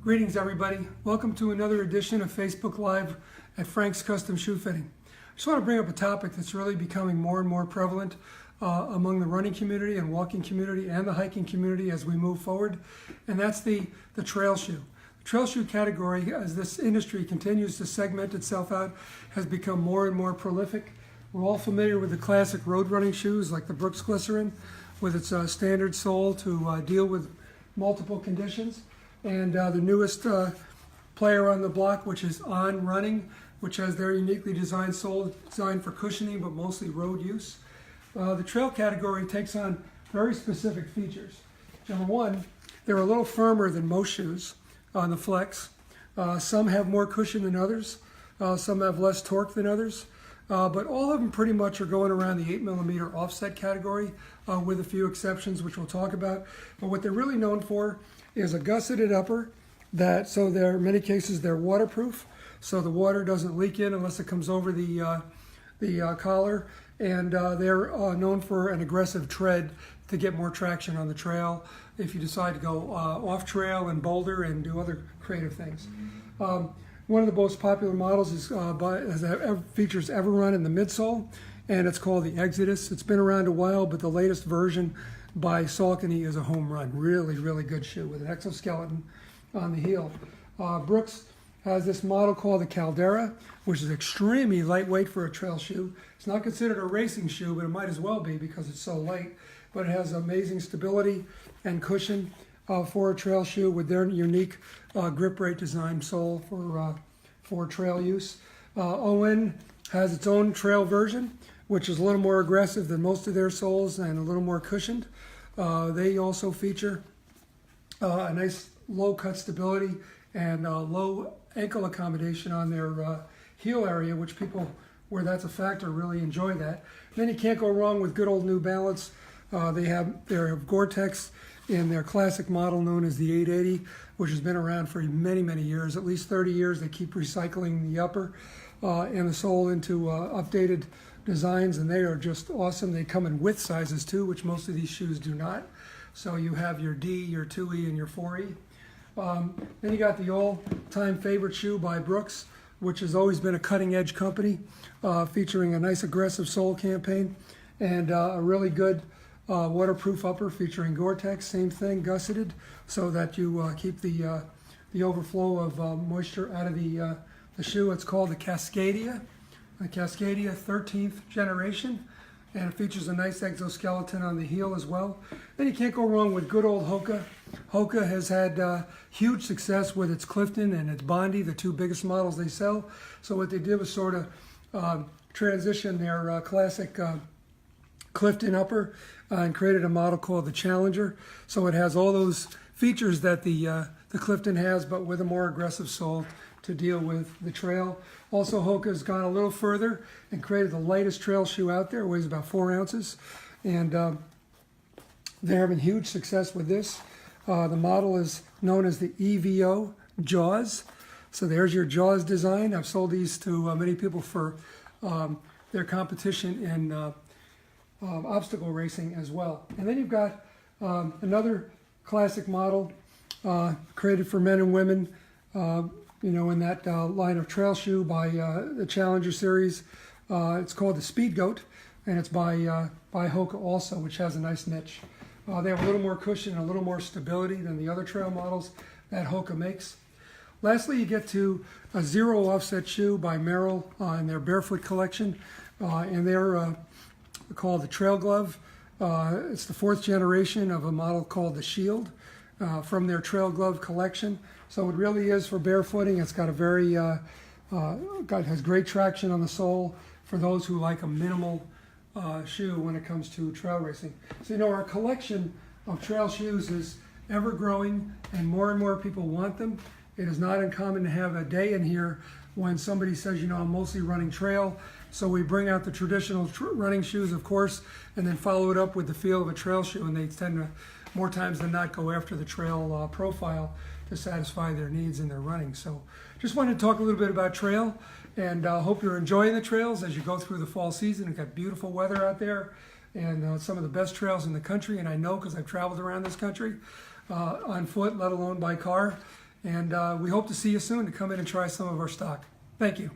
Greetings everybody. Welcome to another edition of Facebook Live at Frank's Custom Shoe Fitting. I just want to bring up a topic that's really becoming more and more prevalent among the running community and walking community and the hiking community as we move forward, and that's the trail shoe. The trail shoe category, as this industry continues to segment itself out, has become more and more prolific. We're all familiar with the classic road running shoes like the Brooks Glycerin with its standard sole to deal with multiple conditions. And the newest player on the block, which is On Running, which has their uniquely designed sole designed for cushioning but mostly road use. The trail category takes on very specific features. Number one, they're a little firmer than most shoes on the flex. Some have more cushion than others. Some have less torque than others. But all of them pretty much are going around the 8mm offset category with a few exceptions, which we'll talk about. But what they're really known for is a gusseted upper so they're, in many cases, they're waterproof. So the water doesn't leak in unless it comes over the collar. And they're known for an aggressive tread to get more traction on the trail if you decide to go off trail and boulder and do other creative things. One of the most popular models features Everrun in the midsole, and it's called the Exodus. It's been around a while, but the latest version by Saucony is a home run. Really, really good shoe with an exoskeleton on the heel. Brooks has this model called the Caldera, which is extremely lightweight for a trail shoe. It's not considered a racing shoe, but it might as well be because it's so light. But it has amazing stability and cushion for a trail shoe with their unique grip rate design sole for trail use. ON has its own trail version, which is a little more aggressive than most of their soles and a little more cushioned. They also feature a nice low cut stability and low ankle accommodation on their heel area, which people, where that's a factor, really enjoy that. Then you can't go wrong with good old New Balance. They have their Gore-Tex in their classic model known as the 880, which has been around for many, many years, at least 30 years. They keep recycling the upper and the sole into updated designs, and they are just awesome. They come in width sizes too, which most of these shoes do not. So you have your D, your 2E, and your 4E. Then you got the all-time favorite shoe by Brooks, which has always been a cutting-edge company, featuring a nice aggressive sole campaign and a really good waterproof upper featuring Gore-Tex, same thing, gusseted, so that you keep the overflow of moisture out of the shoe. It's called the Cascadia 13th generation, and it features a nice exoskeleton on the heel as well. Then you can't go wrong with good old Hoka. Hoka has had huge success with its Clifton and its Bondi, the two biggest models they sell. So what they did was sort of transition their classic Clifton upper and created a model called the Challenger. So it has all those features that the Clifton has, but with a more aggressive sole to deal with the trail. Also, Hoka's gone a little further and created the lightest trail shoe out there. It weighs about 4 ounces, and they're having huge success with this. The model is known as the EVO Jaws. So there's your Jaws design. I've sold these to many people for their competition in obstacle racing as well. And then you've got another classic model created for men and women, in that line of trail shoe by the Challenger series. It's called the Speed Goat, and it's by Hoka also, which has a nice niche. They have a little more cushion and a little more stability than the other trail models that Hoka makes. Lastly, you get to a zero offset shoe by Merrell in their Barefoot collection, and they're called the Trail Glove. It's the 4th generation of a model called the Shield from their Trail Glove collection. So it really is for barefooting. It's got a very has great traction on the sole for those who like a minimal shoe when it comes to trail racing. So our collection of trail shoes is ever growing, and more people want them. It is not uncommon to have a day in here when somebody says, I'm mostly running trail. So we bring out the traditional running shoes, of course, and then follow it up with the feel of a trail shoe, and they tend to, more times than not, go after the trail profile to satisfy their needs in their running. So just wanted to talk a little bit about trail, and hope you're enjoying the trails as you go through the fall season. We've got beautiful weather out there, and some of the best trails in the country, and I know because I've traveled around this country on foot, let alone by car. And we hope to see you soon to come in and try some of our stock. Thank you.